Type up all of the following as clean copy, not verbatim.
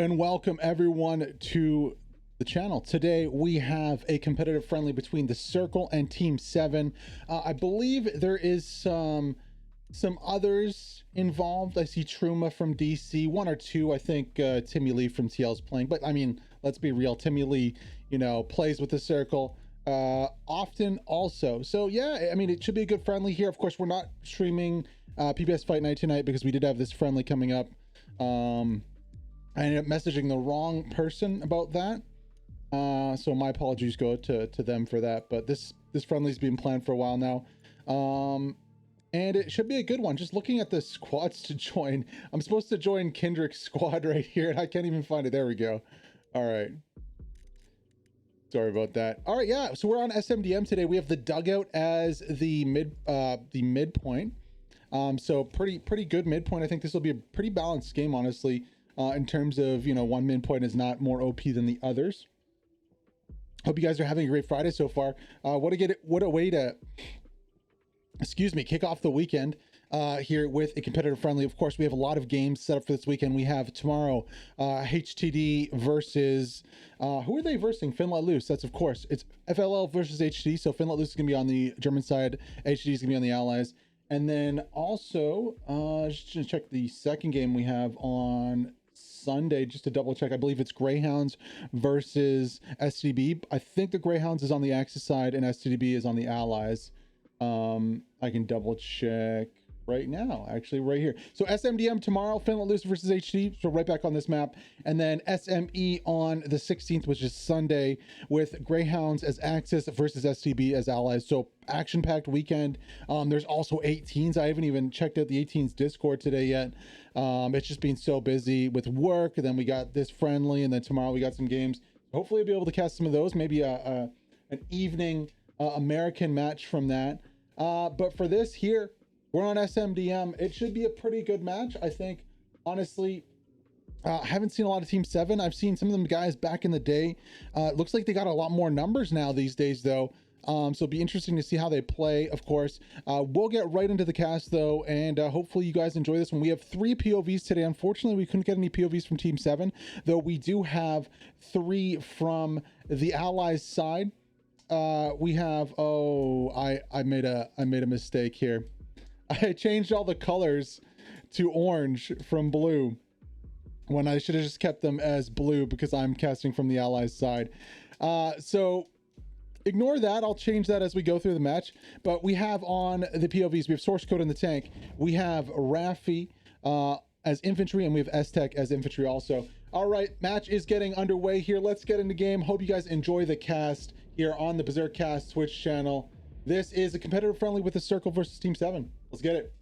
And welcome everyone to the channel. Today we have a competitive friendly between the Circle and Team 7. I believe there is some others involved. I see Truma from DC, one or two. I think Timmy Lee from TL is playing, but I mean, let's be real. Timmy Lee, you know, plays with the Circle often also. So yeah, I mean, it should be a good friendly here. Of course, we're not streaming PBS Fight Night tonight because we did have this friendly coming up. I ended up messaging the wrong person about that. So my apologies go to them for that. But this friendly's been planned for a while now. And it should be a good one. Just looking at the squads to join. I'm supposed to join Kendrick's squad right here, and I can't even find it. There we go. All right. Sorry about that. All right, yeah. So we're on SMDM today. We have the dugout as the midpoint. So pretty good midpoint. I think this will be a pretty balanced game, honestly. In terms of, you know, one midpoint is not more OP than the others. Hope you guys are having a great Friday so far. What a way to, excuse me, kick off the weekend here with a competitive friendly. Of course, we have a lot of games set up for this weekend. We have tomorrow HTD versus, who are they versing? Finn Let Loose. That's, of course, it's FLL versus HTD. So Finn Let Loose is going to be on the German side. HTD is going to be on the Allies. And then also, just to check the second game we have on Sunday, just to double check. I believe it's Greyhounds versus STB. I think the Greyhounds is on the Axis side and STB is on the Allies. I can double check right now, actually right here. So SMDM tomorrow, Finn Let Loose versus HD, so right back on this map. And then SME on the 16th, which is Sunday, with Greyhounds as Axis versus STB as Allies. So action-packed weekend. There's also 18s. I haven't even checked out the 18s Discord today yet. It's just been so busy with work, and then we got this friendly, and then tomorrow we got some games. Hopefully I'll be able to cast some of those, maybe an evening American match from that. But for this here, we're on SMDM. It should be a pretty good match, I think. Honestly, haven't seen a lot of Team 7. I've seen some of them guys back in the day. It looks like they got a lot more numbers now these days, though. So it'll be interesting to see how they play, of course. We'll get right into the cast, though, and hopefully you guys enjoy this one. We have 3 POVs today. Unfortunately, we couldn't get any POVs from Team 7, though we do have 3 from the Allies side. We have, I made a mistake here. I changed all the colors to orange from blue when I should have just kept them as blue because I'm casting from the Allies side. So ignore that. I'll change that as we go through the match. But we have on the POVs, we have Source Code in the tank. We have Rafi as infantry, and we have S-Tech as infantry also. All right, match is getting underway here. Let's get into game. Hope you guys enjoy the cast here on the BERSERKASTS Twitch channel. This is a competitive friendly with the Circle versus Team 7. Let's get it.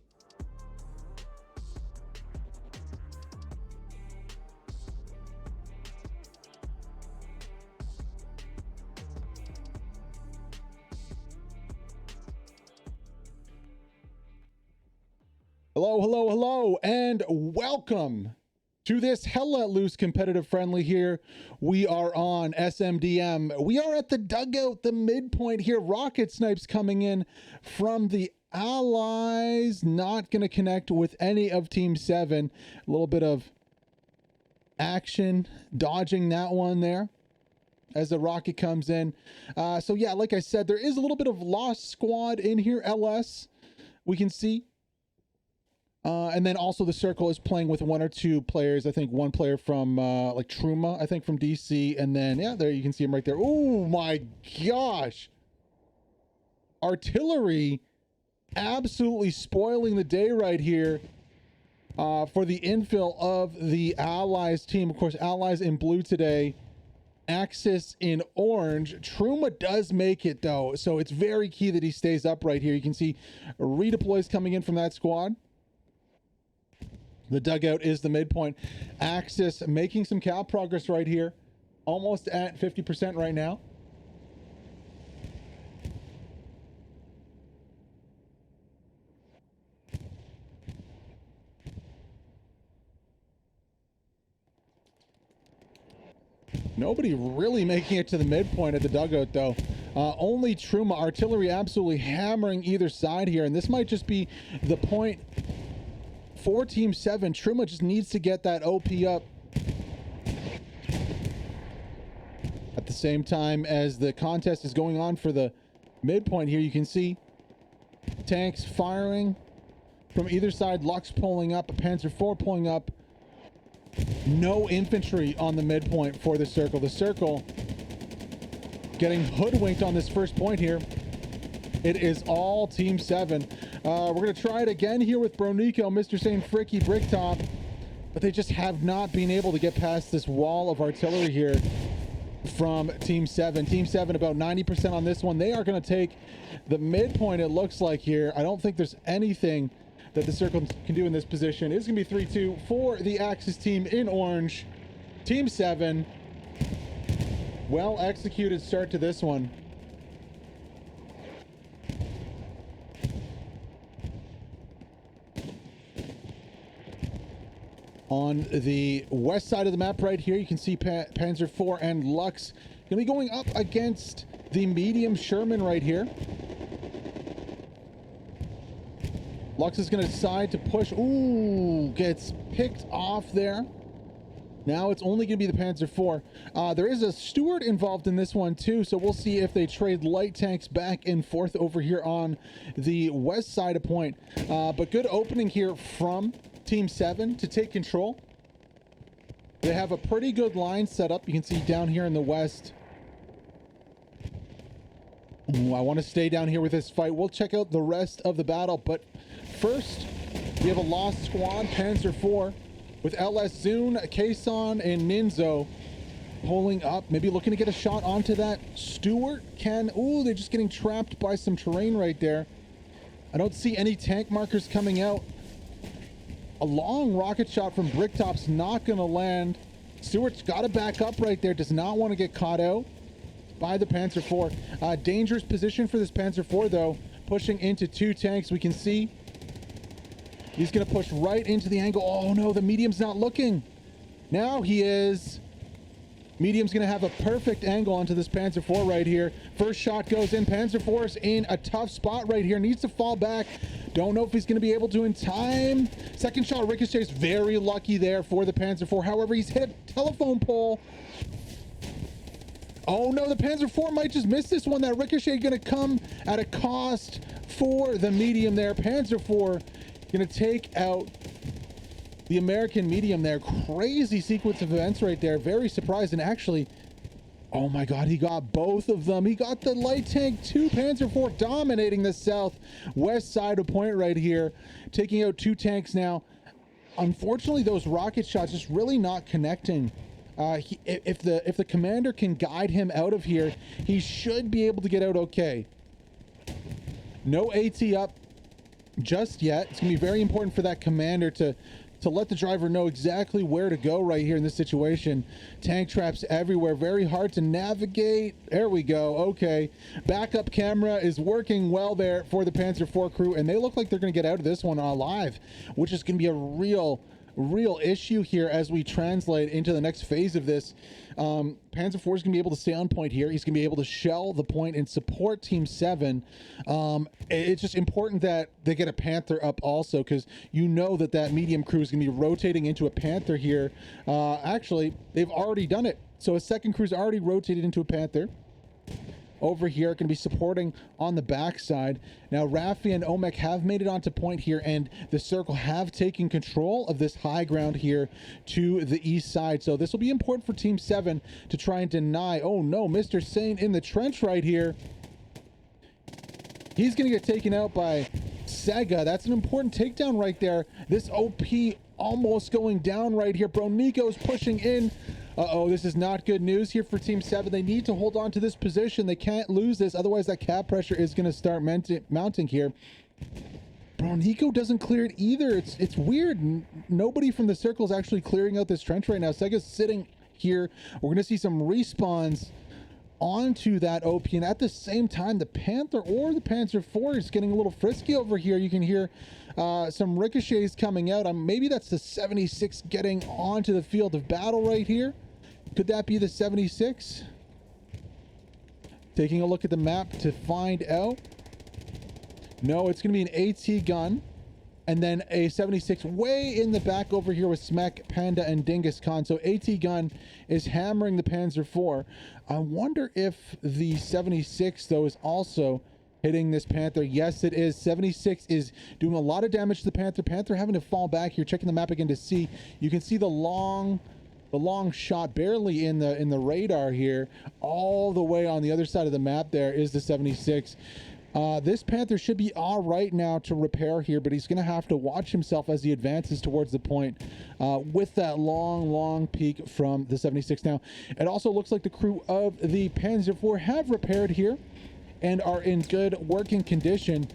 Hello, and welcome to this Hell Let Loose competitive friendly here. We are on SMDM. We are at the dugout, the midpoint here. Rocket snipes coming in from the Allies. Not going to connect with any of Team 7. A little bit of action, dodging that one there as the rocket comes in. So yeah, like I said, there is a little bit of lost squad in here, LS. We can see. And then also the Circle is playing with 1 or 2 players. I think 1 player from like Truma, I think from DC. And then, yeah, there you can see him right there. Oh my gosh. Artillery absolutely spoiling the day right here for the infill of the Allies team. Of course, Allies in blue today. Axis in orange. Truma does make it, though. So it's very key that he stays up right here. You can see redeploys coming in from that squad. The dugout is the midpoint. Axis making some cow progress right here. Almost at 50% right now. Nobody really making it to the midpoint at the dugout, though. Only Truma. Artillery absolutely hammering either side here, and this might just be the point for Team 7. Truma just needs to get that OP up the same time as the contest is going on for the midpoint here, you can see tanks firing from either side. Lux pulling up, a Panzer IV pulling up. No infantry on the midpoint for the Circle. The Circle getting hoodwinked on this first point here. It is all Team 7. We're going to try it again here with Bronico, Mr. St. Fricky, Bricktop, but they just have not been able to get past this wall of artillery here from Team 7. Team 7 about 90% on this one. They are going to take the midpoint, it looks like here. I don't think there's anything that the Circle can do in this position. It's going to be 3-2 for the Axis team in orange. Team 7. Well executed start to this one. On the west side of the map right here, you can see Panzer IV and Lux going to be going up against the medium Sherman right here. Lux is going to decide to push. Ooh, gets picked off there. Now it's only going to be the Panzer IV. There is a Stuart involved in this one too, so we'll see if they trade light tanks back and forth over here on the west side of point. But good opening here from Team 7 to take control. They have a pretty good line set up. You can see down here in the west. Ooh, I want to stay down here with this fight. We'll check out the rest of the battle, but first we have a lost squad, Panzer IV, with LS Zune, Kason, and Ninzo pulling up, maybe looking to get a shot onto that Stuart. Ooh, they're just getting trapped by some terrain right there. I don't see any tank markers coming out. A long rocket shot from Bricktop's not going to land. Stewart's got to back up right there. Does not want to get caught out by the Panzer IV. Dangerous position for this Panzer IV, though. Pushing into two tanks. We can see he's going to push right into the angle. Oh, no, the medium's not looking. Now he is. Medium's going to have a perfect angle onto this Panzer IV right here. First shot goes in. Panzer IV is in a tough spot right here. Needs to fall back. Don't know if he's going to be able to in time. Second shot ricochets. Very lucky there for the Panzer IV. However, he's hit a telephone pole. Oh no, the Panzer IV might just miss this one. That ricochet going to come at a cost for the medium there. Panzer IV going to take out the American medium there. Crazy sequence of events right there. Very surprised. And actually, oh my God, he got both of them. He got the light tank too. Panzer IV dominating the southwest side of point right here. Taking out two tanks now. Unfortunately, those rocket shots just really not connecting. If the commander can guide him out of here, he should be able to get out okay. No AT up just yet. It's going to be very important for that commander to let the driver know exactly where to go right here in this situation. Tank traps everywhere. Very hard to navigate. There we go. Okay. Backup camera is working well there for the Panzer IV crew, and they look like they're going to get out of this one alive, which is going to be a real issue here as we translate into the next phase of this. Panzer IV is going to be able to stay on point here. He's going to be able to shell the point and support Team 7. It's just important that they get a Panther up also, because you know that medium crew is going to be rotating into a Panther here. Actually, they've already done it. So a second crew's already rotated into a Panther. Over here, can be supporting on the backside. Now, Raffi and Omek have made it onto point here, and the Circle have taken control of this high ground here to the east side. So this will be important for Team 7 to try and deny. Oh no, Mr. Sane in the trench right here. He's going to get taken out by Sega. That's an important takedown right there. This OP almost going down right here. Bronico's pushing in. Uh-oh, this is not good news here for Team 7. They need to hold on to this position. They can't lose this, otherwise that cap pressure is going to start mounting here. Bronico doesn't clear it either. It's weird. Nobody from the Circle is actually clearing out this trench right now. Sega's sitting here. We're going to see some respawns onto that OP, and at the same time, the Panther or the Panzer IV is getting a little frisky over here. You can hear some ricochets coming out. Maybe that's the 76 getting onto the field of battle right here. Could that be the 76? Taking a look at the map to find out. No, it's going to be an AT gun. and then a 76 way in the back over here with Smek, Panda, and Dingus Khan. So AT Gun is hammering the Panzer IV. I wonder if the 76, though, is also hitting this Panther. Yes, it is. 76 is doing a lot of damage to the Panther. Panther having to fall back here, checking the map again to see. You can see the long shot barely in the radar here. All the way on the other side of the map there is the 76. This Panther should be all right now to repair here, but he's going to have to watch himself as he advances towards the point with that long peak from the 76. Now, it also looks like the crew of the Panzer IV have repaired here and are in good working condition.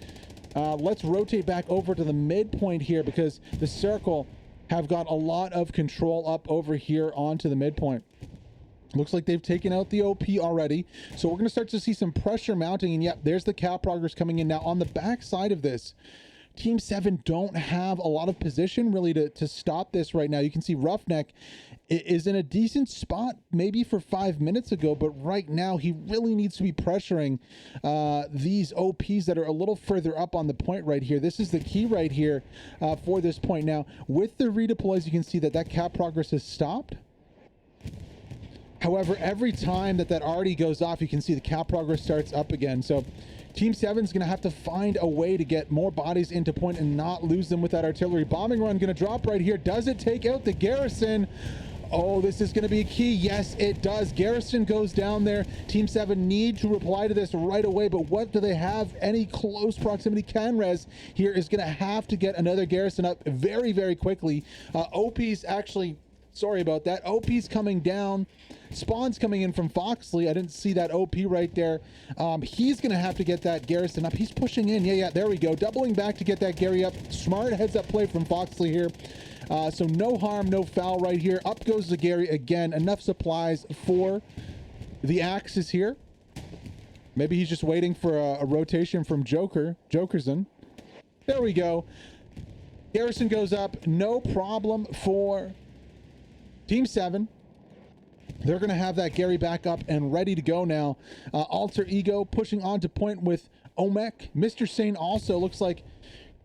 Let's rotate back over to the midpoint here because the Circle have got a lot of control up over here onto the midpoint. Looks like they've taken out the OP already. So we're going to start to see some pressure mounting. And yep, there's the cap progress coming in. Now on the back side of this, Team 7 don't have a lot of position really to stop this right now. You can see Roughneck is in a decent spot maybe for 5 minutes ago, but right now he really needs to be pressuring these OPs that are a little further up on the point right here. This is the key right here for this point. Now with the redeploys, you can see that cap progress has stopped. However, every time that already goes off, you can see the cap progress starts up again. So Team 7 is going to have to find a way to get more bodies into point and not lose them with that artillery. Bombing run going to drop right here. Does it take out the garrison? Oh, this is going to be key. Yes, it does. Garrison goes down there. Team 7 need to reply to this right away, but what do they have? Any close proximity? Canres here is going to have to get another garrison up very, very quickly. OP's actually... Sorry about that. OP's coming down. Spawn's coming in from Foxley. I didn't see that OP right there. He's going to have to get that garrison up. He's pushing in. Yeah, there we go. Doubling back to get that Gary up. Smart heads up play from Foxley here. So no harm, no foul right here. Up goes the Gary again. Enough supplies for the Axis here. Maybe he's just waiting for a rotation from Jokerson. There we go. Garrison goes up. No problem for Team 7. They're going to have that Gary back up and ready to go now. Alter Ego pushing on to point with Omek. Mr. Sane also looks like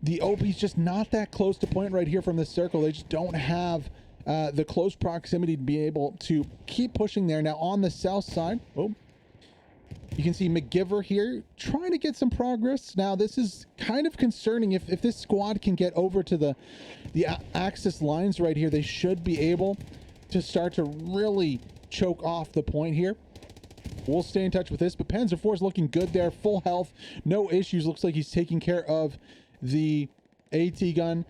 the OP's just not that close to point right here from the Circle. They just don't have the close proximity to be able to keep pushing there. Now on the south side, you can see McGiver here trying to get some progress. Now this is kind of concerning. If this squad can get over to the Axis lines right here, they should be able to start to really choke off the point here. We'll stay in touch with this, but Panzer IV is looking good there. Full health, no issues. Looks like he's taking care of the AT gun.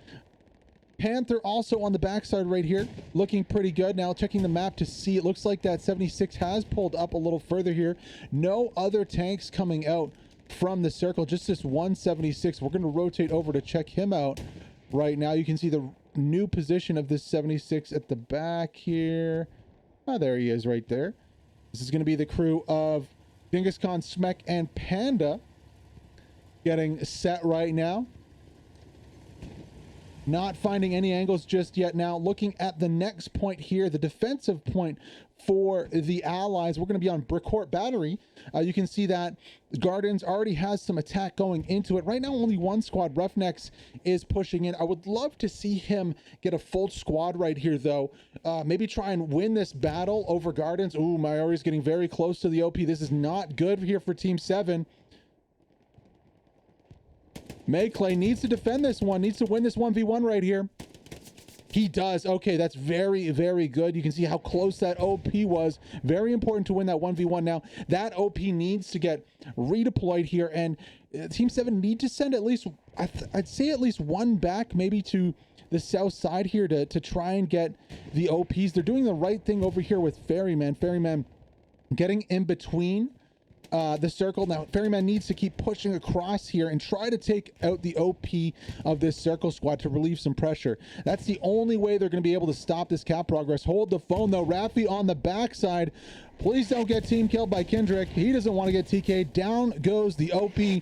Panther also on the backside right here, looking pretty good. Now checking the map to see, it looks like that 76 has pulled up a little further here. No other tanks coming out from the Circle, just this 176. We're going to rotate over to check him out right now. You can see the new position of this 76 at the back here. Oh, there he is right there. This is going to be the crew of Dingus Khan, Smek, and Panda getting set right now. Not finding any angles just yet. Now looking at the next point here, the defensive point for the Allies. We're going to be on Brickcourt Battery. You can see that Gardens already has some attack going into it. Right now, only one squad, Roughnecks, is pushing in. I would love to see him get a full squad right here, though. Maybe try and win this battle over Gardens. Ooh, Mayori's getting very close to the OP. This is not good here for Team 7. Mayclay needs to defend this one, needs to win this 1v1 right here. He does. Okay, that's very, very good. You can see how close that OP was. Very important to win that 1v1. Now, that OP needs to get redeployed here, and Team 7 need to send at least, I'd say at least one back, maybe to the south side here to try and get the OPs. They're doing the right thing over here with Ferryman. Ferryman getting in between the Circle. Now Ferryman needs to keep pushing across here and try to take out the OP of this Circle squad to relieve some pressure. That's the only way they're going to be able to stop this cap progress. Hold the phone though. Raffi on the backside. Please don't get team killed by Kendrick. He doesn't want to get TK. Down goes the OP.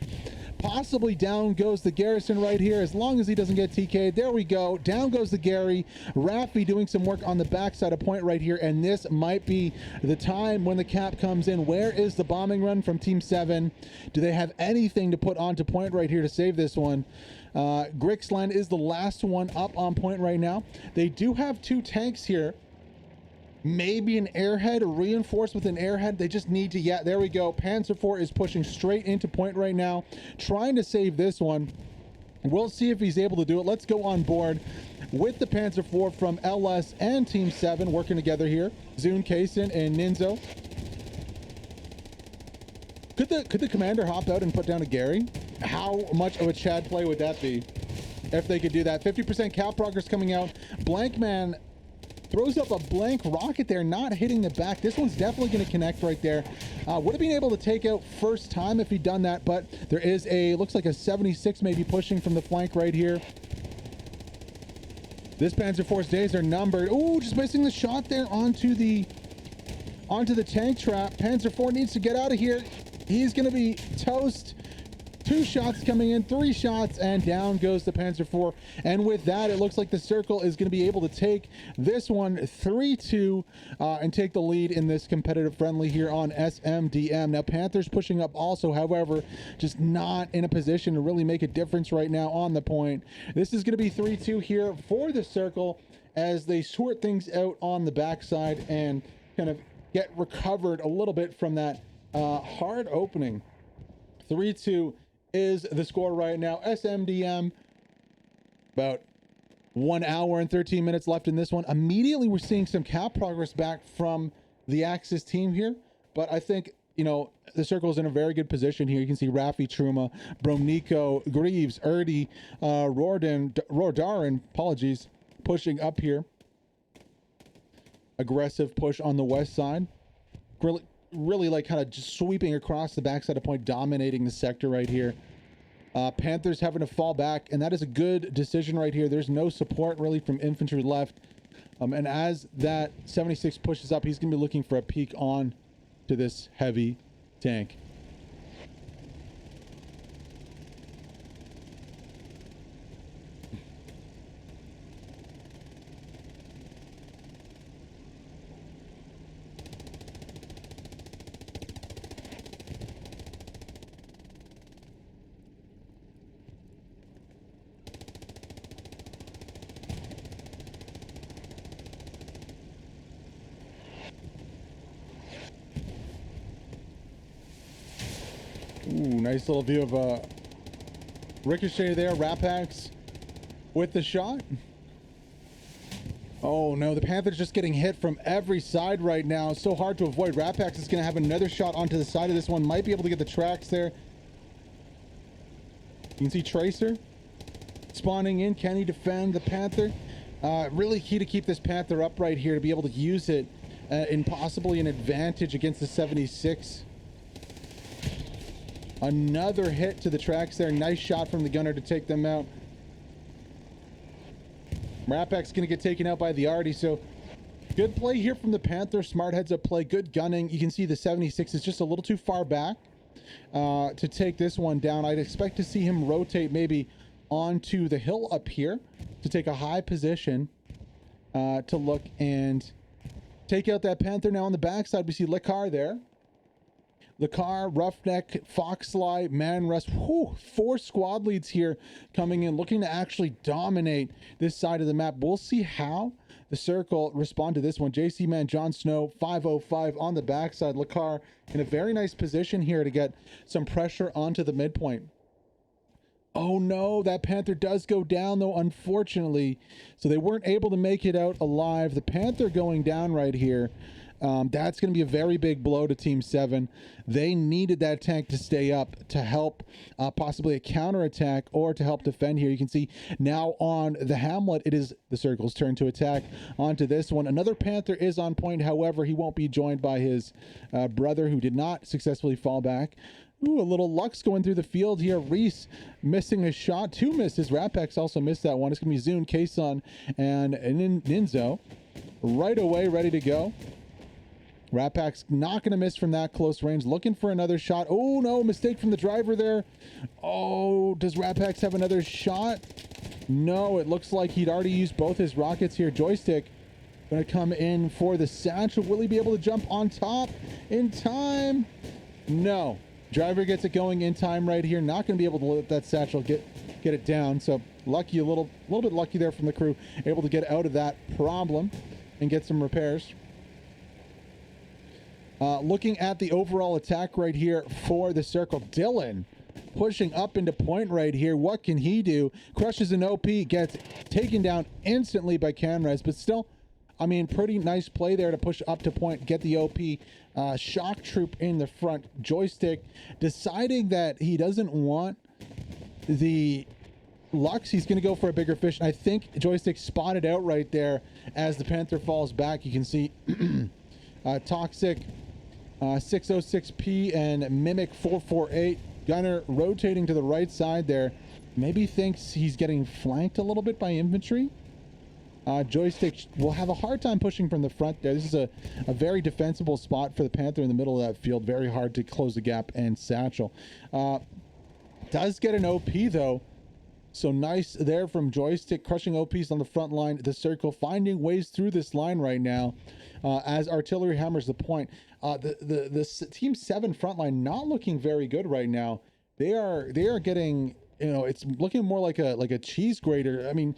Possibly down goes the Garrison right here, as long as he doesn't get TK. There we go. Down goes the Gary. Raffi doing some work on the backside of point right here, and this might be the time when the cap comes in. Where is the bombing run from Team 7? Do they have anything to put onto point right here to save this one? Grixland is the last one up on point right now. They do have 2 tanks here. Maybe an airhead, reinforced with an airhead. They just need to, yeah, there we go. Panzer IV is pushing straight into point right now, trying to save this one. We'll see if he's able to do it. Let's go on board with the Panzer IV from LS and Team 7 working together here. Zune, Kaysen, and Ninzo. Could the commander hop out and put down a Gary? How much of a Chad play would that be if they could do that? 50% cap progress coming out. Blankman throws up a blank rocket there, not hitting the back. This one's definitely going to connect right there. Would have been able to take out first time if he'd done that, but there is looks like a 76 maybe pushing from the flank right here. This Panzer IV's days are numbered. Ooh, just missing the shot there onto the tank trap. Panzer IV needs to get out of here. He's going to be toast. 2 shots coming in, 3 shots, and down goes the Panzer IV. And with that, it looks like the Circle is going to be able to take this one 3-2 and take the lead in this competitive friendly here on SMDM. Now, Panthers pushing up also, however, just not in a position to really make a difference right now on the point. This is going to be 3-2 here for the Circle as they sort things out on the backside and kind of get recovered a little bit from that hard opening. 3-2 is the score right now. SMDM, about 1 hour and 13 minutes left in this one. Immediately, we're seeing some cap progress back from the Axis team here, but I think, you know, the Circle is in a very good position here. You can see Raffi, Truma, Bromnico, Greaves, Erdi, Rodarin, apologies, pushing up here. Aggressive push on the west side. Really like kind of just sweeping across the backside of point, dominating the sector right here. Panthers having to fall back, and that is a good decision right here. There's no support really from infantry left. And as that 76 pushes up, he's going to be looking for a peek on to this heavy tank. Ooh, nice little view of Ricochet there. Rapax with the shot. Oh no, the Panthers just getting hit from every side right now. So hard to avoid. Rapax is going to have another shot onto the side of this one. Might be able to get the tracks there. You can see Tracer spawning in. Can he defend the Panther? Really key to keep this Panther up right here to be able to use it in possibly an advantage against the 76. Another hit to the tracks there. Nice shot from the gunner to take them out. Rapak's going to get taken out by the Artie. So good play here from the Panther. Smart heads up play. Good gunning. You can see the 76 is just a little too far back to take this one down. I'd expect to see him rotate maybe onto the hill up here to take a high position to look and take out that Panther. Now on the backside, we see Lekar there. Lekar, Roughneck, Foxfly, Manrus. Whew, 4 squad leads here coming in, looking to actually dominate this side of the map. We'll see how the Circle respond to this one. JC Man, Jon Snow, 505 on the backside. Lekar in a very nice position here to get some pressure onto the midpoint. Oh no, that Panther does go down though, unfortunately. So they weren't able to make it out alive. The Panther going down right here. That's going to be a very big blow to Team 7. They needed that tank to stay up to help possibly a counterattack or to help defend here. You can see now on the Hamlet, it is the Circle's turn to attack onto this one. Another Panther is on point. However, he won't be joined by his brother who did not successfully fall back. Ooh, a little Lux going through the field here. Reese missing a shot. 2 misses. Rapax also missed that one. It's going to be Zune, Kaysen, and Ninzo right away, ready to go. Rat Pack's not going to miss from that close range. Looking for another shot. Oh, no, mistake from the driver there. Oh, does Rat Pack have another shot? No, it looks like he'd already used both his rockets here. Joystick going to come in for the satchel. Will he be able to jump on top in time? No. Driver gets it going in time right here. Not going to be able to let that satchel get it down. So lucky, a little bit lucky there from the crew. Able to get out of that problem and get some repairs. Looking at the overall attack right here for the Circle, Dylan pushing up into point right here. What can he do? Crushes an OP, gets taken down instantly by Canres, but still, I mean, pretty nice play there to push up to point, get the OP. Shock Troop in the front. Joystick deciding that he doesn't want the Lux. He's going to go for a bigger fish. I think Joystick spotted out right there as the Panther falls back. You can see Toxic 606P and Mimic 448. Gunner rotating to the right side there. Maybe thinks he's getting flanked a little bit by infantry. Joystick will have a hard time pushing from the front there. This is a very defensible spot for the Panther in the middle of that field. Very hard to close the gap and satchel. Does get an OP though. So nice there from Joystick, crushing OPs on the front line. The Circle finding ways through this line right now as artillery hammers the point. The Team 7 front line not looking very good right now. They are getting, you know, it's looking more like a cheese grater. I mean,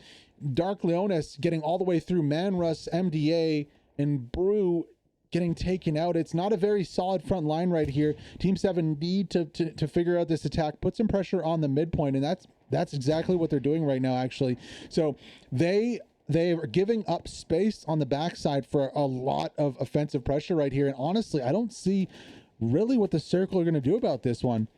Dark Leonis getting all the way through. Manrus, MDA, and Brew getting taken out. It's not a very solid front line right here. Team 7 need to figure out this attack, put some pressure on the midpoint, and that's exactly what they're doing right now, actually. So they are giving up space on the backside for a lot of offensive pressure right here. And honestly, I don't see really what the Circle are going to do about this one.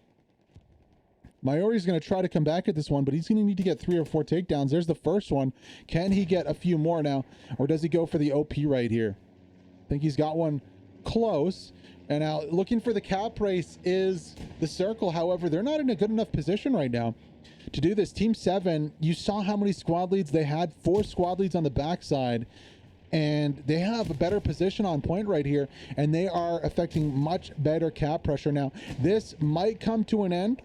Maori's going to try to come back at this one, but he's going to need to get 3 or 4 takedowns. There's the first one. Can he get a few more now, or does he go for the OP right here? I think he's got one close. And now looking for the cap race is the Circle. However, they're not in a good enough position right now to do this. Team 7, you saw how many squad leads they had. 4 squad leads on the backside, and they have a better position on point right here, and they are affecting much better cap pressure. Now this might come to an end,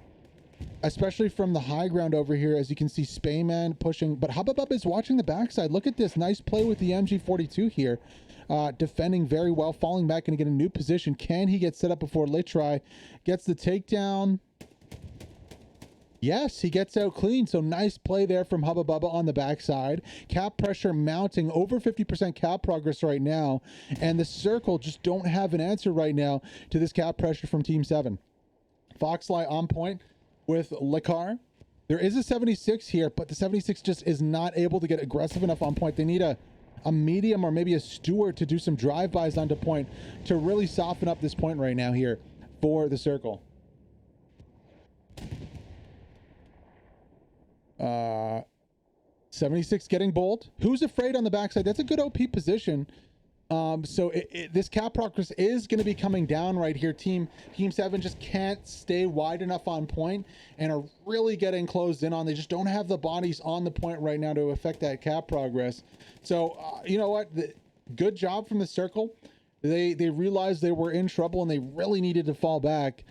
especially from the high ground over here. As you can see, Spayman pushing, but Hubbub is watching the backside. Look at this nice play with the MG42 here, defending very well, falling back and get a new position. Can he get set up before Litry gets the takedown? Yes, he gets out clean. So nice play there from Hubba Bubba on the backside. Cap pressure mounting, over 50% cap progress right now, and the Circle just don't have an answer right now to this cap pressure from Team 7. Foxfly on point with Lekar. There is a 76 here, but the 76 just is not able to get aggressive enough on point. They need a medium or maybe a Stewart to do some drive-bys onto point to really soften up this point right now here for the Circle. 76 getting bold. Who's afraid on the backside? That's a good OP position. So this cap progress is going to be coming down right here. Team 7 just can't stay wide enough on point and are really getting closed in on. They just don't have the bodies on the point right now to affect that cap progress. So you know what? Good job from the Circle. They realized they were in trouble and they really needed to fall back.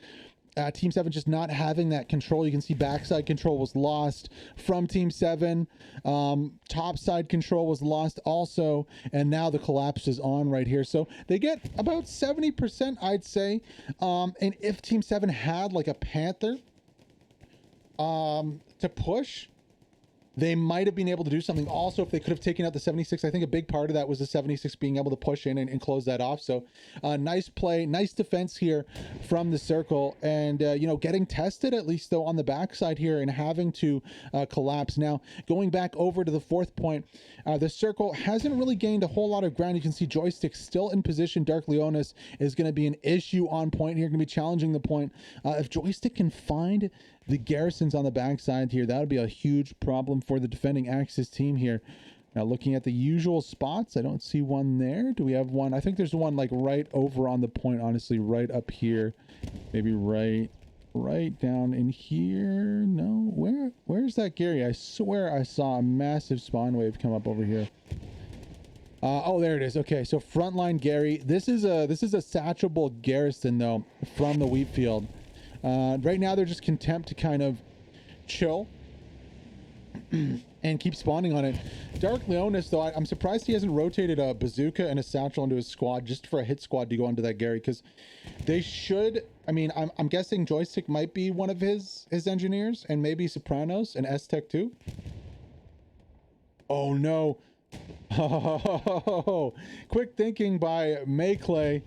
Team 7 just not having that control. You can see backside control was lost from Team 7. Top side control was lost also. And now the collapse is on right here. So they get about 70%, I'd say. And if Team 7 had like a Panther to push, they might have been able to do something. Also, if they could have taken out the 76, I think a big part of that was the 76 being able to push in and close that off. So nice play, nice defense here from the Circle, and you know, getting tested at least though on the backside here and having to collapse. Now going back over to the 4th point, the Circle hasn't really gained a whole lot of ground. You can see Joystick still in position. Dark Leonis is going to be an issue on point here, going to be challenging the point. If Joystick can find the garrisons on the backside here, that would be a huge problem for the defending Axis team here. Now looking at the usual spots, I don't see one there. Do we have one? I think there's one like right over on the point, honestly, right up here. Maybe right down in here. No, where's that Gary? I swear I saw a massive spawn wave come up over here. Oh, there it is. Okay, so frontline Gary. This is a satchelable Garrison though from the wheat field. Right now they're just content to kind of chill and keep spawning on it. Dark Leonis though, I'm surprised he hasn't rotated a bazooka and a satchel into his squad just for a hit squad to go onto that Gary, because they should. I mean, I'm guessing Joystick might be one of his engineers, and maybe Sopranos and S-Tech too. Oh no. Oh, quick thinking by Mayclay,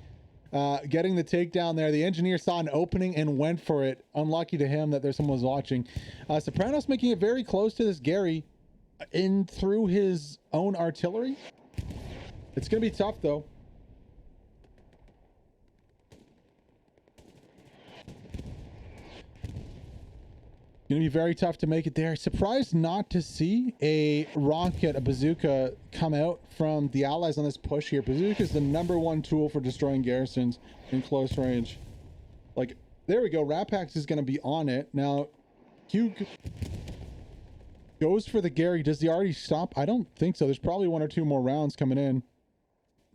getting the takedown there. The engineer saw an opening and went for it. Unlucky to him that there's someone watching. Sopranos making it very close to this Gary in through his own artillery. It's gonna be tough though. Gonna be very tough to make it there. Surprised not to see a rocket, a bazooka come out from the allies on this push here. Bazooka is the #1 tool for destroying garrisons in close range. Like, there we go. Rapax is gonna be on it. Now, Q goes for the Gary. Does he already stop? I don't think so. There's probably 1 or 2 more rounds coming in.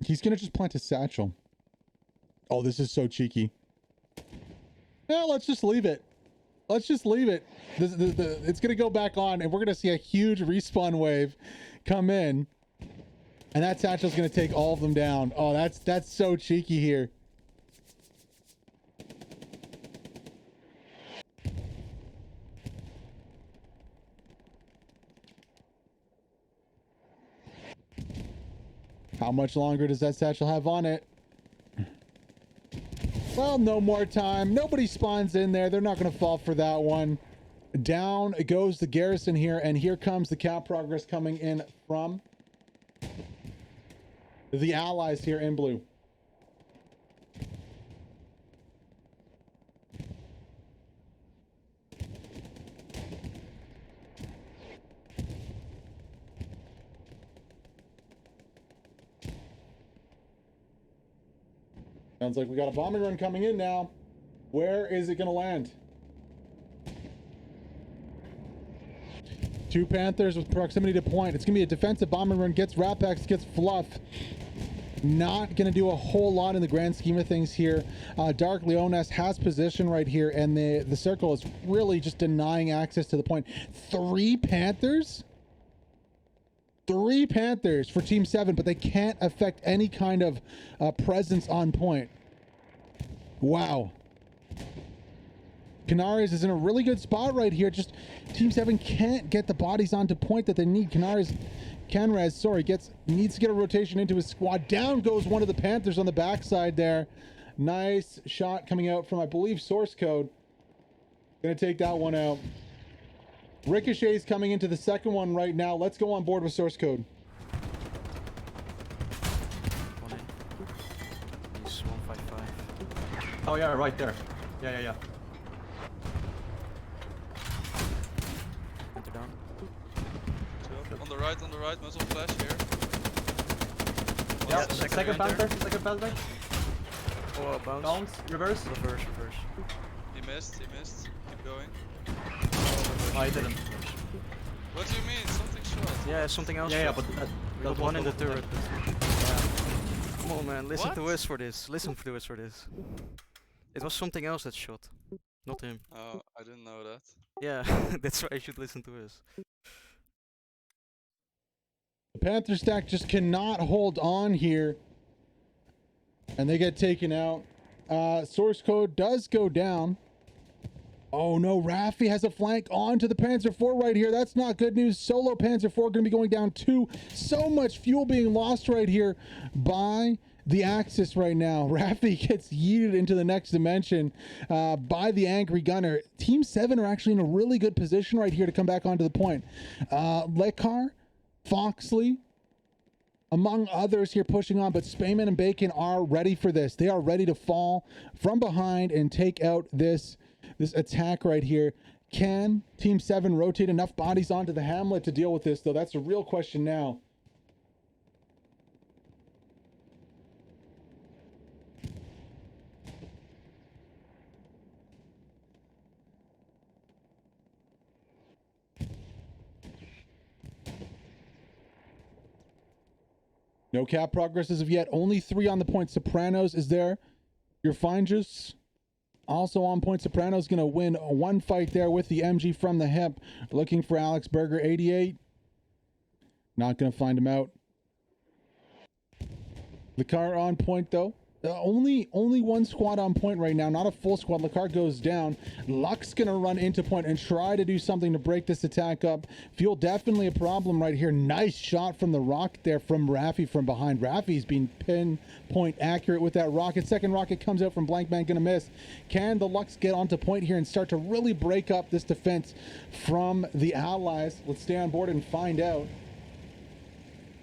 He's gonna just plant a satchel. Oh, this is so cheeky. Yeah, let's just leave it. Let's just leave it. It's going to go back on, and we're going to see a huge respawn wave come in. And that satchel's going to take all of them down. Oh, that's so cheeky here. How much longer does that satchel have on it? Well, no more time. Nobody spawns in there. They're not going to fall for that one. Down goes the garrison here, and here comes the cap progress coming in from the allies here in blue. Sounds like we got a bombing run coming in now. Where is it going to land? 2 Panthers with proximity to point. It's going to be a defensive bombing run. Gets Rapax, gets Fluff. Not going to do a whole lot in the grand scheme of things here. Dark Leones has position right here, and the circle is really just denying access to the point. 3 Panthers? 3 Panthers for Team 7, but they can't affect any kind of presence on point. Wow. Canaris is in a really good spot right here. Just Team 7 can't get the bodies onto point that they need. Canrez needs to get a rotation into his squad. Down goes one of the Panthers on the backside there. Nice shot coming out from, I believe, Source Code. Gonna take that one out. Ricochet's coming into the second one right now. Let's go on board with Source Code. He's 155. Oh yeah, right there. Yeah. Enter down. On the right, muzzle flash here. Yeah, second second enter. Panther. Oh, bounce. Bounce, reverse. Reverse. He missed. Keep going. Oh, I didn't. What do you mean? Something shot. Yeah, something else. Yeah, shot. but We got one in the turret. Yeah. Come on, man. Listen to What? us for this. Listen to us for this. It was something else that shot, not him. Oh, I didn't know that. Yeah, that's why you should listen to us. The Panther stack just cannot hold on here, and they get taken out. Source Code does go down. Oh no, Raffi has a flank onto the Panzer 4 right here. That's not good news. Solo Panzer 4 going to be going down too. So much fuel being lost right here by the Axis right now. Raffi gets yeeted into the next dimension by the Angry Gunner. Team 7 are actually in a really good position right here to come back onto the point. Lekar, Foxley, among others here pushing on, but Spayman and Bacon are ready for this. They are ready to fall from behind and take out this attack right here. Can Team 7 rotate enough bodies onto the Hamlet to deal with this, though? That's a real question now. No cap progress as of yet. Only 3 on the point. Sopranos is there. Your fine juice also on point. Sopranos going to win 1 fight there with the MG from the hip. Looking for Alex Berger, 88. Not going to find him out. The car on point though. Only 1 squad on point right now, not a full squad. Lacar goes down. Luck's gonna run into point and try to do something to break this attack up. Fuel definitely a problem right here. Nice shot from the rocket there from Rafi from behind. Rafi's being pinpoint accurate with that rocket. Second rocket comes out from Blank Man, gonna miss. Can the Lux get onto point here and start to really break up this defense from the Allies? Let's stay on board and find out.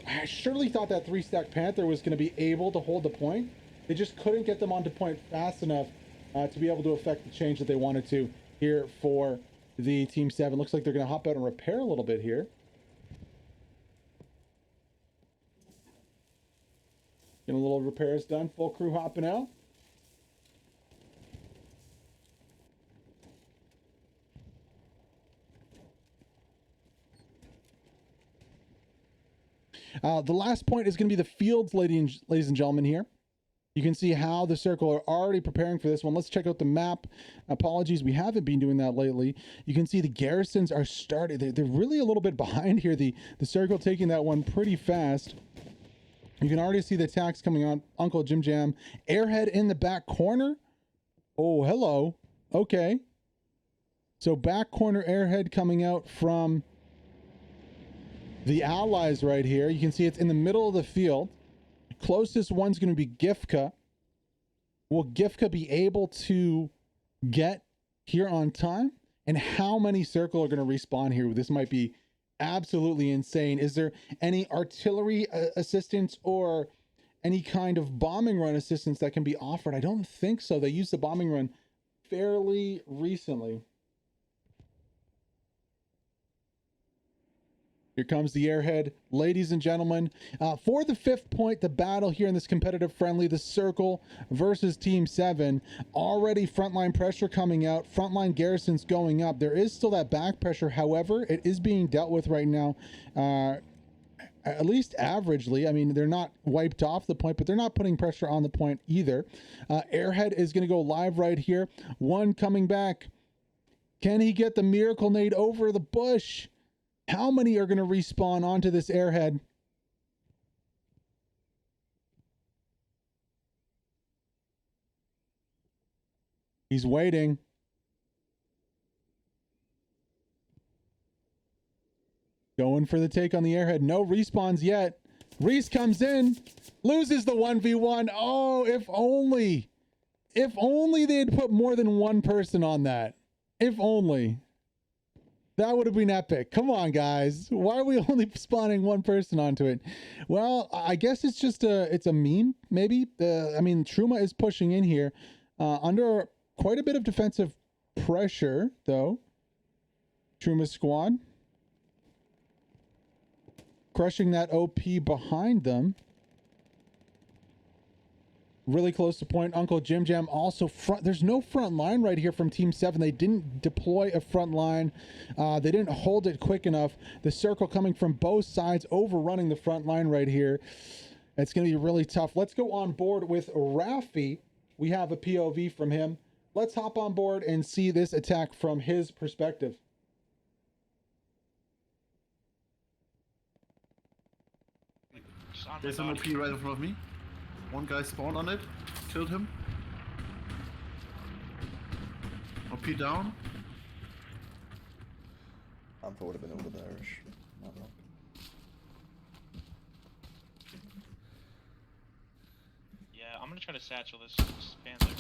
I surely thought that 3-stack Panther was gonna be able to hold the point. They just couldn't get them onto point fast enough to be able to affect the change that they wanted to here for the Team 7. Looks like they're going to hop out and repair a little bit here. Getting a little repairs done. Full crew hopping out. The last point is going to be the fields, ladies and gentlemen, here. You can see how the circle are already preparing for this one. Let's check out the map. Apologies, we haven't been doing that lately. You can see the garrisons are starting. They're really a little bit behind here. The circle taking that one pretty fast. You can already see the attacks coming on. Uncle Jim Jam. Airhead in the back corner. Oh, hello. Okay. So back corner Airhead coming out from the Allies right here. You can see it's in the middle of the field. Closest one's going to be Gifka. Will Gifka be able to get here on time? And how many circle are going to respawn here? This might be absolutely insane. Is there any artillery assistance or any kind of bombing run assistance that can be offered? I don't think so. They used the bombing run fairly recently. Here comes the Airhead, ladies and gentlemen. For the 5th point, the battle here in this competitive friendly, the Circle versus Team 7. Already frontline pressure coming out, frontline garrisons going up. There is still that back pressure. However, it is being dealt with right now, at least averagely. I mean, they're not wiped off the point, but they're not putting pressure on the point either. Airhead is going to go live right here. One coming back. Can he get the miracle nade over the bush? How many are going to respawn onto this Airhead? He's waiting. Going for the take on the Airhead. No respawns yet. Reese comes in. Loses the 1v1. Oh, if only. If only they had put more than one person on that. If only. That would have been epic. Come on, guys. Why are we only spawning one person onto it? Well, I guess it's just it's a meme, maybe. I mean, Truma is pushing in here under quite a bit of defensive pressure, though. Truma's squad. Crushing that OP behind them. Really close to point. Uncle Jim Jam also front. There's no front line right here from Team 7. They didn't deploy a front line. They didn't hold it quick enough. The circle coming from both sides, overrunning the front line right here. It's going to be really tough. Let's go on board with Rafi. We have a POV from him. Let's hop on board and see this attack from his perspective. There's an OP right in front of me. One guy spawned on it, killed him. OP down. Anthe would have been over there. Not wrong. Yeah, I'm gonna try to satchel this Panther.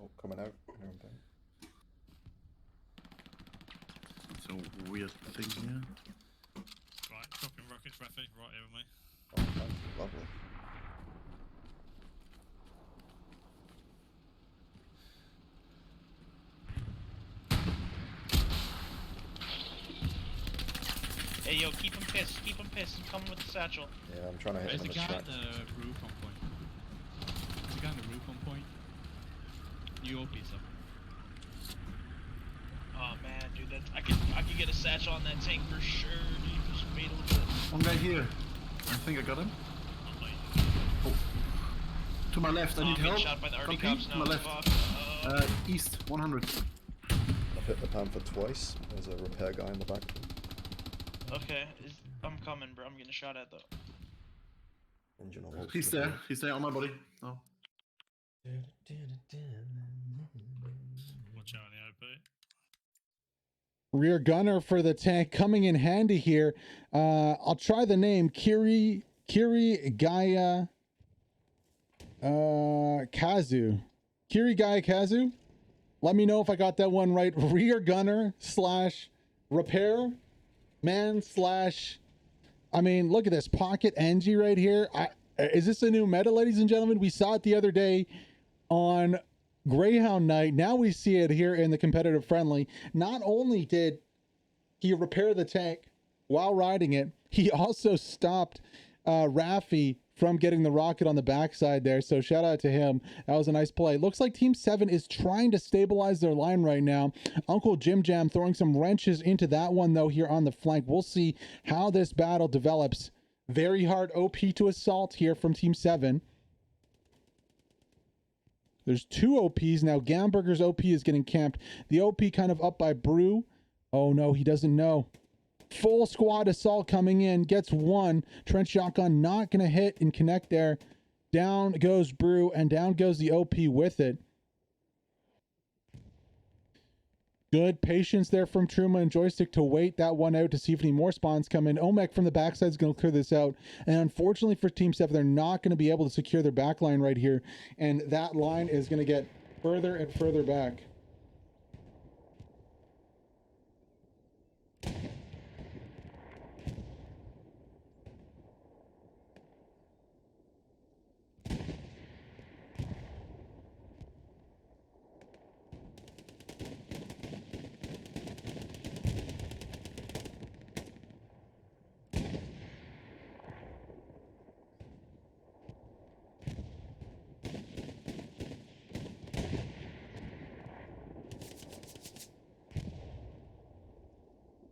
Oh, coming out. Everything. It's a weird thing here. Right, dropping rocket traffic right over me. Oh, nice. Lovely. Hey yo, keep him pissed, I'm coming with the satchel. Yeah, I'm trying to hit There's him a with a guy strat. at the roof on point. There's a guy on the roof on point. New OP up. Oh man, dude, that's, I could get a satchel on that tank for sure, dude. Just wait a little bit. One guy here. I think I got him. to my left. I need I'm being help. shot by the army Come cops to now. my left. Fuck. East, 100. I've hit the panther twice. There's a repair guy in the back. Okay, I'm coming, bro. I'm getting shot at though. Engine or walk He's through. there. He's there on my body. Oh. Watch out on the OP. Rear gunner for the tank coming in handy here. I'll try the name Kiri Gaia Kazu. Kiri Gaia Kazu. Let me know if I got that one right. Rear gunner slash repair man slash. I mean, look at this pocket NG right here. Is this a new meta, ladies and gentlemen? We saw it the other day on Greyhound night. Now we see it here in the competitive friendly. Not only did he repair the tank while riding it, he also stopped Raffi from getting the rocket on the backside there. So shout out to him. That was a nice play. Looks like Team 7 is trying to stabilize their line right now. Uncle Jim Jam throwing some wrenches into that one though here on the flank. We'll see how this battle develops. Very hard OP to assault here from Team 7. There's two OPs now. Gamberger's OP is getting camped. The OP kind of up by Brew. Oh no, he doesn't know. Full squad assault coming in. Gets one. Trench shotgun not going to hit and connect there. Down goes Brew and down goes the OP with it. Good patience there from Truma and Joystick to wait that one out to see if any more spawns come in. Omek from the backside is going to clear this out. And unfortunately for Team 7, they're not going to be able to secure their back line right here. And that line is going to get further and further back.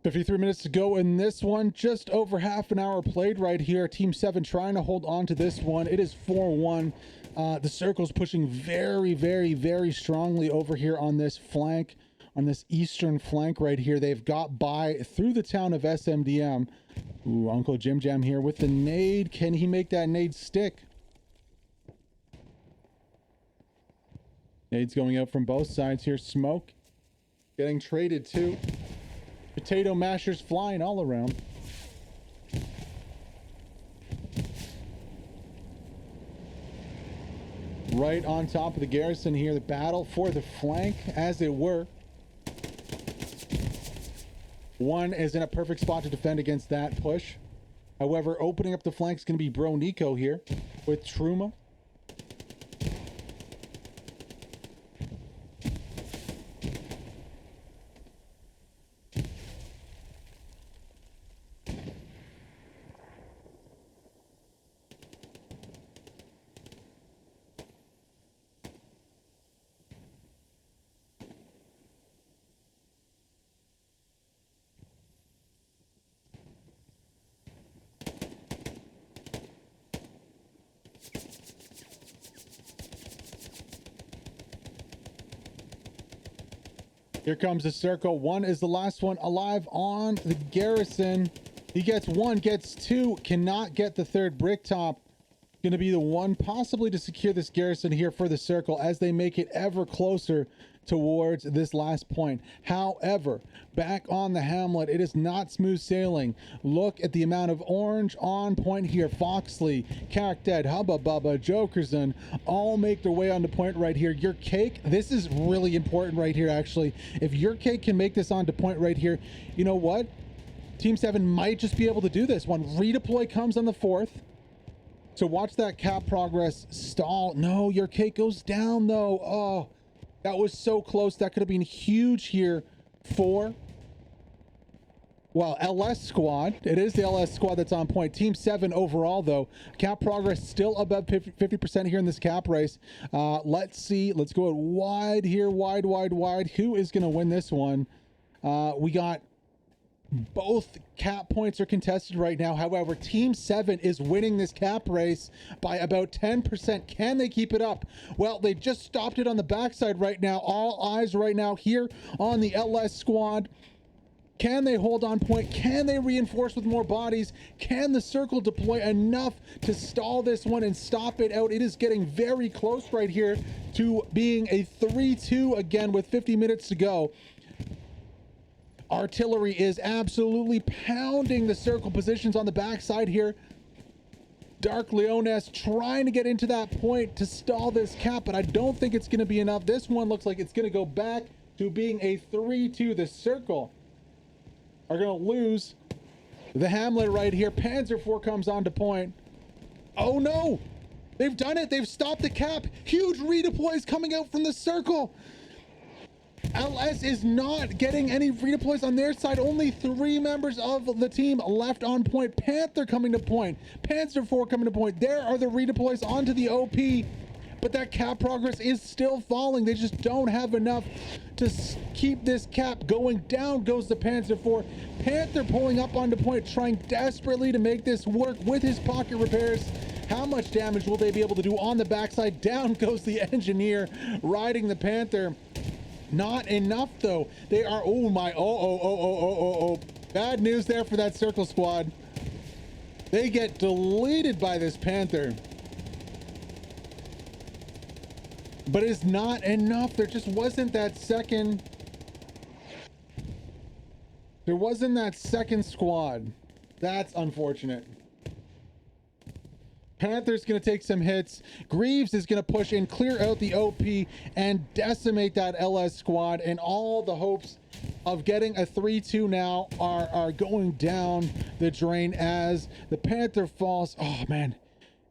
$53 minutes to go in this one. Just over half an hour played right here. Team 7 trying to hold on to this one. It is 4-1. The circle's pushing very, very, very strongly over here on this flank, on this eastern flank right here. They've got by through the town of SMDM. Ooh, Uncle Jim Jam here with the nade. Can he make that nade stick? Nades going out from both sides here. Smoke getting traded too. Potato mashers flying all around. Right on top of the garrison here. The battle for the flank, as it were. One is in a perfect spot to defend against that push. However, opening up the flank is going to be Bro Nico here with Truma. Here comes the circle. One is the last one alive on the garrison. He gets one, gets two, cannot get the third brick top. Going to be the one possibly to secure this garrison here for the circle as they make it ever closer towards this last point. However, back on the hamlet, it is not smooth sailing. Look at the amount of orange on point here. Foxley, Cack Dead, Hubba Bubba, Jokerson all make their way on the point right here. Your cake, this is really important right here actually. If your cake can make this onto point right here, you know what? Team 7 might just be able to do this. One redeploy comes on the 4th. So watch that cap progress stall. No, your cake goes down though. Oh, that was so close. That could have been huge here for, well, LS squad. It is the LS squad that's on point. Team 7 overall though. Cap progress still above 50% here in this cap race. Let's see. Let's go wide here. Wide. Who is going to win this one? We got Both cap points are contested right now. However, Team 7 is winning this cap race by about 10%. Can they keep it up? Well, they just stopped it on the backside right now. All eyes right now here on the LS squad. Can they hold on point? Can they reinforce with more bodies? Can the circle deploy enough to stall this one and stop it out? It is getting very close right here to being a 3-2 again with 50 minutes to go. Artillery is absolutely pounding the circle positions on the backside here. Dark Leones trying to get into that point to stall this cap, but I don't think it's going to be enough. This one looks like it's going to go back to being a 3-2. The circle are going to lose the Hamlet right here. Panzer IV comes on to point. Oh no! They've done it! They've stopped the cap! Huge redeploys coming out from the circle! LS is not getting any redeploys on their side. Only 3 members of the team left on point. Panther coming to point. Panzer IV coming to point. There are the redeploys onto the OP. But that cap progress is still falling. They just don't have enough to keep this cap going. Down goes the Panzer IV. Panther pulling up onto point, trying desperately to make this work with his pocket repairs. How much damage will they be able to do on the backside? Down goes the engineer riding the Panther. Not enough though. They are, oh my, oh. Bad news there for that circle squad. They get deleted by this Panther. But it's not enough. There just wasn't that second. There wasn't that second squad. That's unfortunate. Panther's going to take some hits. Greaves is going to push in, clear out the OP, and decimate that LS squad. And all the hopes of getting a 3-2 now are going down the drain as the Panther falls. Oh, man.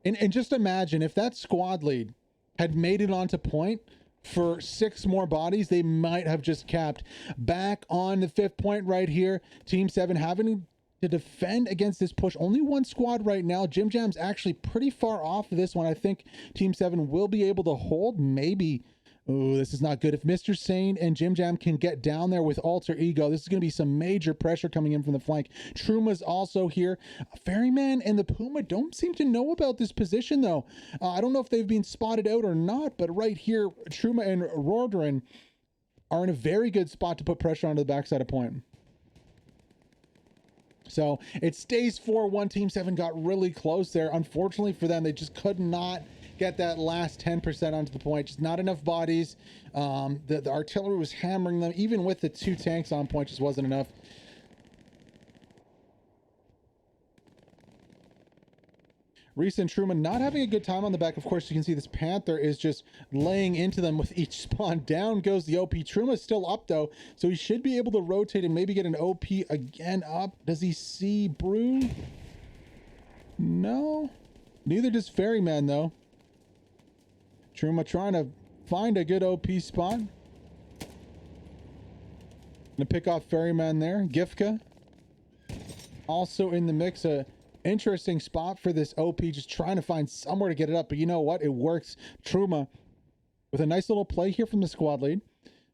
And just imagine if that squad lead had made it onto point for 6 more bodies, they might have just capped. Back on the 5th point right here. Team 7 having to defend against this push. Only 1 squad right now. Jim Jam's actually pretty far off of this one. I think Team 7 will be able to hold. Maybe. Oh, this is not good. If Mr. Sane and Jim Jam can get down there with Alter Ego, this is going to be some major pressure coming in from the flank. Truma's also here. Ferryman and the Puma don't seem to know about this position, though. I don't know if they've been spotted out or not, but right here, Truma and Rordren are in a very good spot to put pressure onto the backside of point. So it stays 4-1. Team 7 got really close there. Unfortunately for them, they just could not get that last 10% onto the point. Just not enough bodies. The artillery was hammering them. Even with the 2 tanks on point, just wasn't enough. Reese and Truman not having a good time on the back. Of course, you can see this Panther is just laying into them with each spawn. Down goes the OP. Truma's still up, though, so he should be able to rotate and maybe get an OP again up. Does he see Brew? No. Neither does Ferryman, though. Truma trying to find a good OP spot. Gonna pick off Ferryman there. Gifka also in the mix. Interesting spot for this OP, just trying to find somewhere to get it up, but you know what, it works. Truma with a nice little play here from the squad lead,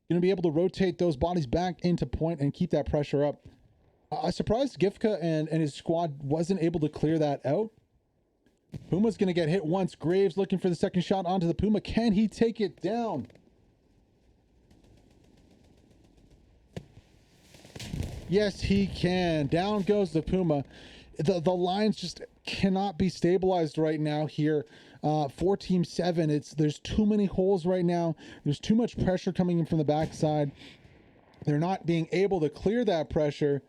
gonna be able to rotate those bodies back into point and keep that pressure up. I surprised Gifka and his squad wasn't able to clear that out. Puma's gonna get hit once. Graves looking for the second shot onto the Puma. Can he take it down? Yes, he can. Down goes the Puma. The lines just cannot be stabilized right now here for Team 7. There's too many holes right now. There's too much pressure coming in from the backside. They're not being able to clear that pressure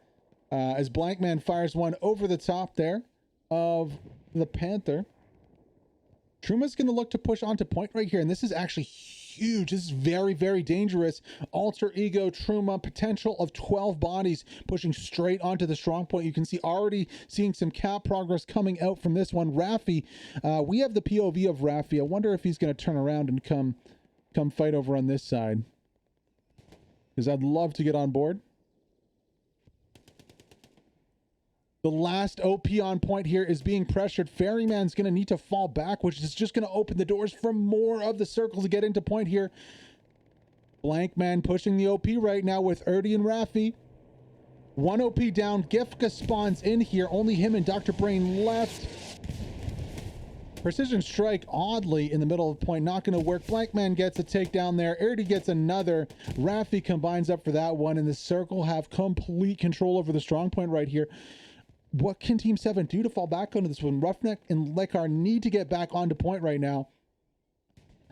as Blankman fires one over the top there of the Panther. Truma's going to look to push onto point right here, and this is actually huge. This is very, very dangerous. Alter Ego, Truma, potential of 12 bodies pushing straight onto the strong point. You can see already seeing some cap progress coming out from this one. Raffi, we have the POV of Raffi. I wonder if he's going to turn around and come fight over on this side, because I'd love to get on board. The last OP on point here is being pressured. Ferryman's going to need to fall back, which is just going to open the doors for more of the circle to get into point here. Blankman pushing the OP right now with Erdi and Raffi. 1 OP down. Gifka spawns in here. Only him and Dr. Brain left. Precision strike oddly in the middle of the point. Not going to work. Blankman gets a takedown there. Erdy gets another. Rafi combines up for that one. And the Circle have complete control over the strong point right here. What can Team 7 do to fall back onto this one? Roughneck and Lekar need to get back onto point right now.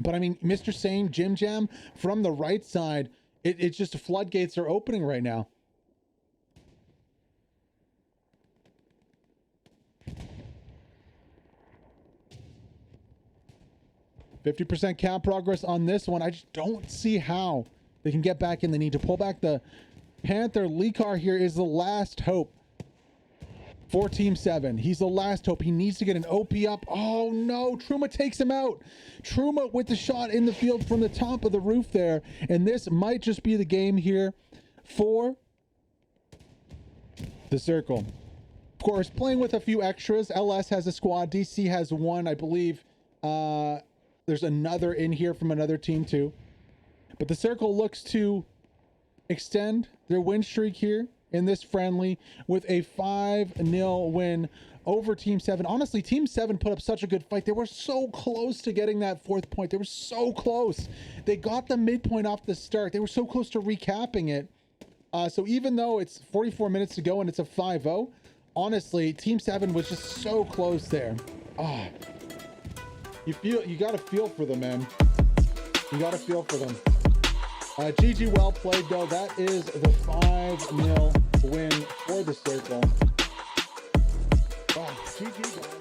But I mean, Mr. Sane, Jim Jam from the right side, it's just floodgates are opening right now. %50 cap progress on this one. I just don't see how they can get back in. They need to pull back the Panther. Lekar here is the last hope for Team 7. He's the last hope. He needs to get an OP up. Oh no, Truma takes him out. Truma with the shot in the field from the top of the roof there. And this might just be the game here for the Circle. Of course, playing with a few extras. LS has a squad. DC has one, I believe. There's another in here from another team too. But the Circle looks to extend their win streak here in this friendly with a 5-0 win over Team 7. Honestly, Team 7 put up such a good fight. They were so close to getting that 4th point. They were so close. They got the midpoint off the start. They were so close to recapping it. So even though it's 44 minutes to go and it's a 5-0, honestly, Team 7 was just so close there. You gotta feel for them, man. You gotta feel for them. GG, well played, though. That is the 5-0 win for the Circle. Wow, GG, guys.